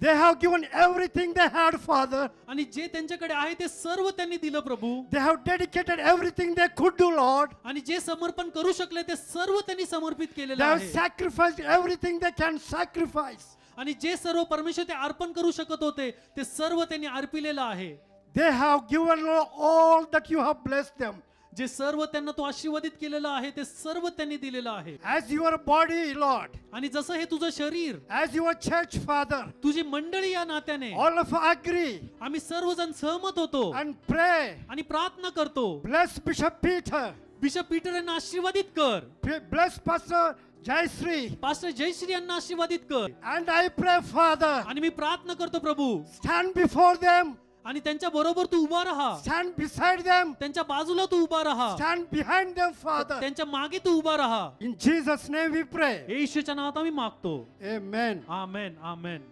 They have given everything they had, Father. आणि जे त्यांच्याकडे आहे ते सर्व त्यांनी दिलं प्रभू. They have dedicated everything they could do, Lord. आणि जे समर्पण करू शकले ते सर्व त्यांनी समर्पित They केलेलं have आहे. sacrificed everything they can sacrifice. आणि जे सर्व परमेश्वर ते अर्पण करू शकत होते ते सर्व त्यांनी अर्पिलेलं आहे. They have given all that you have blessed them. जे सर्व त्यांना तो आशीर्वादित केलेलं आहे ते सर्व त्यांनी दिलेलं आहे. As your body, Lord. आणि जसं हे तुझं शरीर, As your church, Father. तुझी मंडळी या नात्याने All of us agree आम्ही सर्वजण सहमत होतो and pray. आणि प्रार्थना करतो. Bless Bishop Peter. Bishop Peter यांना आशीर्वादित कर. Bless Pastor Jayashree. Pastor Jayashree यांना आशीर्वादित कर. And I pray, Father. आणि मी प्रार्थना करतो प्रभू, Stand before them. आणि त्यांच्या बरोबर तू उभा राहा. Stand beside them. त्यांच्या बाजूला तू उभा राहा. Stand behind them, Father. त्यांच्या मागे तू उभा राहा. In Jesus' name we pray. येशूच्या नावात आम्ही मागतो. Amen. आमेन, आमेन.